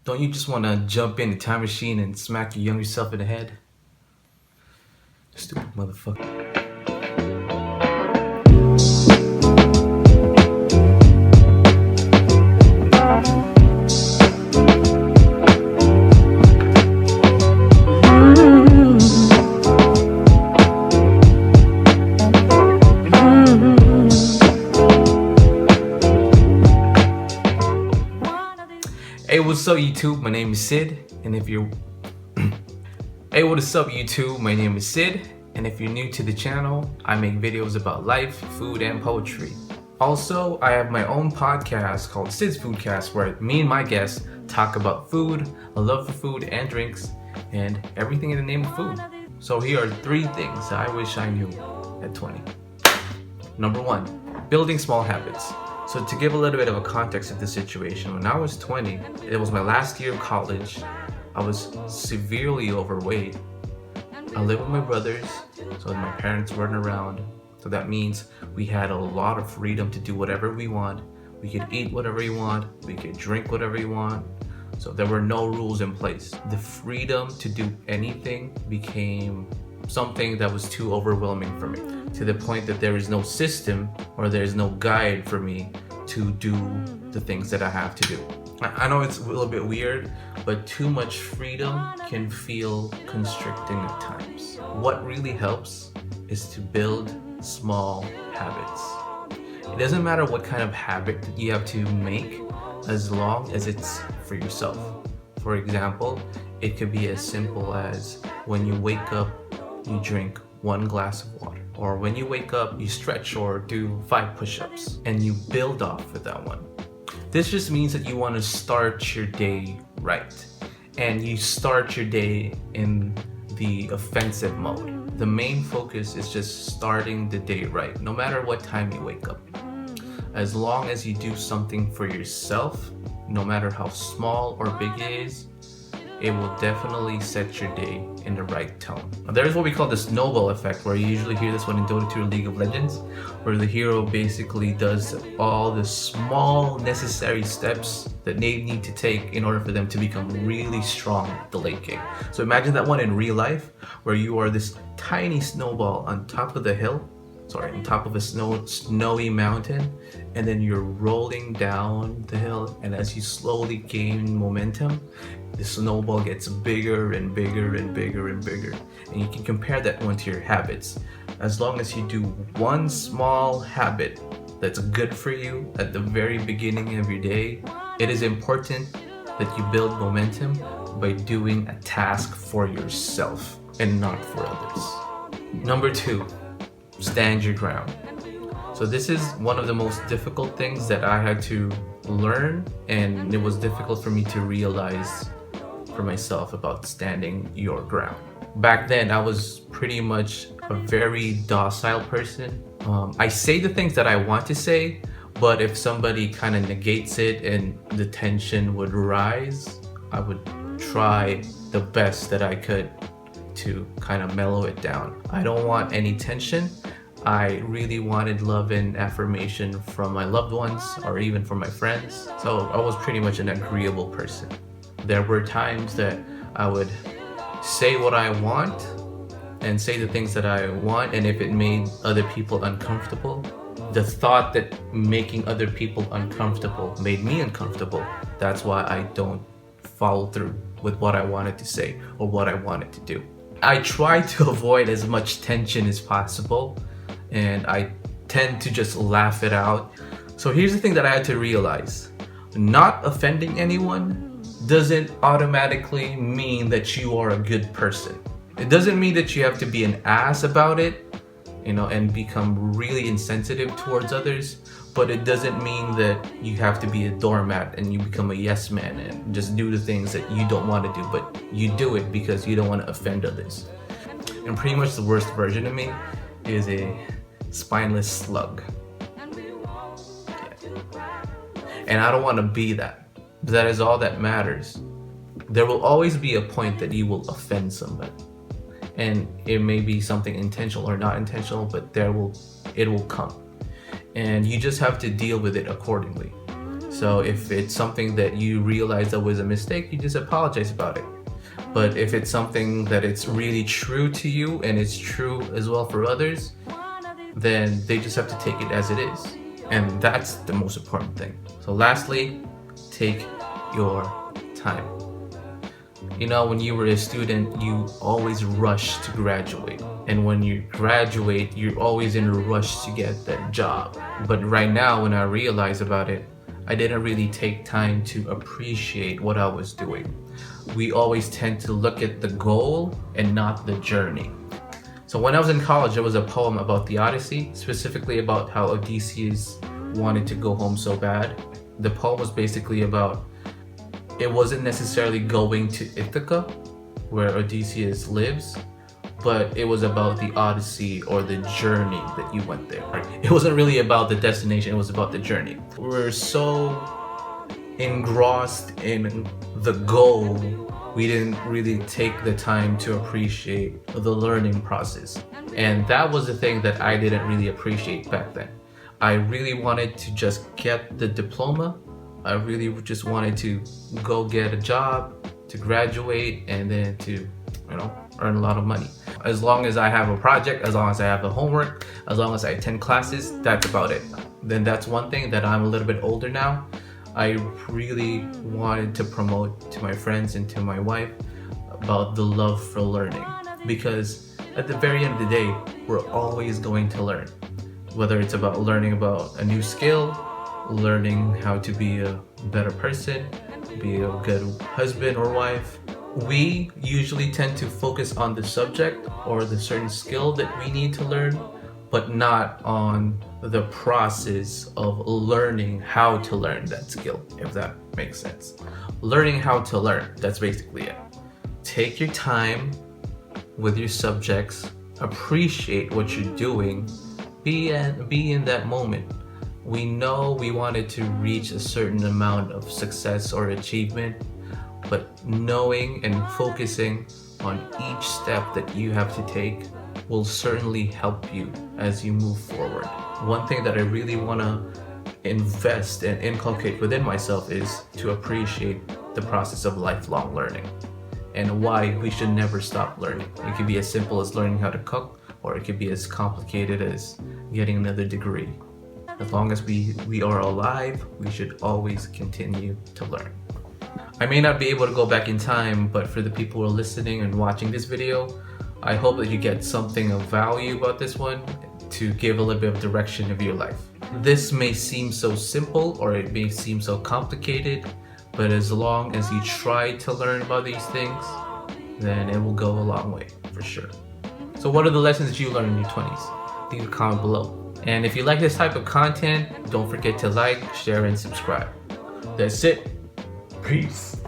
Don't you just want to jump in the time machine and smack your younger self in the head? Stupid motherfucker. Hey, what's up YouTube? My name is Sid, and if you're Hey, what's up YouTube? My name is Sid, and if you're new to the channel, I make videos about life, food, and poetry. Also, I have my own podcast called Sid's Foodcast, where me and my guests talk about food, a love for food and drinks, and everything in the name of food. So here are 3 things I wish I knew at 20. Number 1, building small habits. So to give a little bit of a context of the situation, when I was 20, it was my last year of college. I was severely overweight. I lived with my brothers, so my parents weren't around. So that means we had a lot of freedom to do whatever we want. We could eat whatever we want. We could drink whatever we want. So there were no rules in place. The freedom to do anything became something that was too overwhelming for me, to the point that there is no system or there is no guide for me to do the things that I have to do. I know it's a little bit weird, but too much freedom can feel constricting at times. What really helps is to build small habits. It doesn't matter what kind of habit that you have to make, as long as it's for yourself. For example, it could be as simple as when you wake up, you drink 1 glass of water, or when you wake up you stretch or do 5 push-ups, and you build off of that one. This just means that you want to start your day right, and you start your day in the offensive mode. The main focus is just starting the day right, no matter what time you wake up. As long as you do something for yourself, no matter how small or big it is, it will definitely set your day in the right tone. There's what we call the snowball effect, where you usually hear this one in Dota 2 or League of Legends, where the hero basically does all the small necessary steps that they need to take in order for them to become really strong at the late game. So imagine that one in real life, where you are this tiny snowball on top of the hill, on top of a snowy mountain, and then you're rolling down the hill, and as you slowly gain momentum, the snowball gets bigger and bigger and bigger and bigger. And you can compare that one to your habits. As long as you do one small habit that's good for you at the very beginning of your day, it is important that you build momentum by doing a task for yourself and not for others. Number 2, stand your ground. So this is one of the most difficult things that I had to learn, and it was difficult for me to realize for myself about standing your ground. Back then, I was pretty much a very docile person. I say the things that I want to say, but if somebody kind of negates it and the tension would rise, I would try the best that I could to kind of mellow it down. I don't want any tension. I really wanted love and affirmation from my loved ones or even from my friends. So I was pretty much an agreeable person. There were times that I would say what I want and say the things that I want, and if it made other people uncomfortable, the thought that making other people uncomfortable made me uncomfortable, that's why I don't follow through with what I wanted to say or what I wanted to do. I try to avoid as much tension as possible, and I tend to just laugh it out. So here's the thing that I had to realize. Not offending anyone doesn't automatically mean that you are a good person. It doesn't mean that you have to be an ass about it, and become really insensitive towards others, but it doesn't mean that you have to be a doormat and you become a yes man and just do the things that you don't want to do, but you do it because you don't want to offend others. And pretty much the worst version of me is a spineless slug. Yeah. And I don't want to be that. That is all that matters. There will always be a point that you will offend somebody. And it may be something intentional or not intentional, but it will come. And you just have to deal with it accordingly. So if it's something that you realize that was a mistake, you just apologize about it. But if it's something that it's really true to you and it's true as well for others, then they just have to take it as it is. And that's the most important thing. So lastly, take your time. You know, when you were a student, you always rush to graduate. And when you graduate, you're always in a rush to get that job. But right now, when I realize about it, I didn't really take time to appreciate what I was doing. We always tend to look at the goal and not the journey. So when I was in college, there was a poem about the Odyssey, specifically about how Odysseus wanted to go home so bad. The poem was basically about, it wasn't necessarily going to Ithaca, where Odysseus lives, but it was about the Odyssey or the journey that you went there. Right? It wasn't really about the destination, it was about the journey. We're so engrossed in the goal, we didn't really take the time to appreciate the learning process. And that was the thing that I didn't really appreciate back then. I really wanted to just get the diploma. I really just wanted to go get a job, to graduate, and then to, earn a lot of money. As long as I have a project, as long as I have the homework, as long as I attend classes, that's about it. Then that's one thing that I'm a little bit older now. I really wanted to promote to my friends and to my wife about the love for learning. Because at the very end of the day, we're always going to learn. Whether it's about learning about a new skill, learning how to be a better person, be a good husband or wife. We usually tend to focus on the subject or the certain skill that we need to learn, but not on the process of learning how to learn that skill, if that makes sense. Learning how to learn, that's basically it. Take your time with your subjects, appreciate what you're doing, be in that moment. We know we wanted to reach a certain amount of success or achievement, but knowing and focusing on each step that you have to take will certainly help you as you move forward. One thing that I really want to invest and inculcate within myself is to appreciate the process of lifelong learning and why we should never stop learning. It could be as simple as learning how to cook, or it could be as complicated as getting another degree. As long as we are alive, we should always continue to learn. I may not be able to go back in time, but for the people who are listening and watching this video, I hope that you get something of value about this one to give a little bit of direction of your life. This may seem so simple or it may seem so complicated, but as long as you try to learn about these things, then it will go a long way for sure. So what are the lessons that you learned in your 20s? Leave a comment below. And if you like this type of content, don't forget to like, share, and subscribe. That's it. Peace.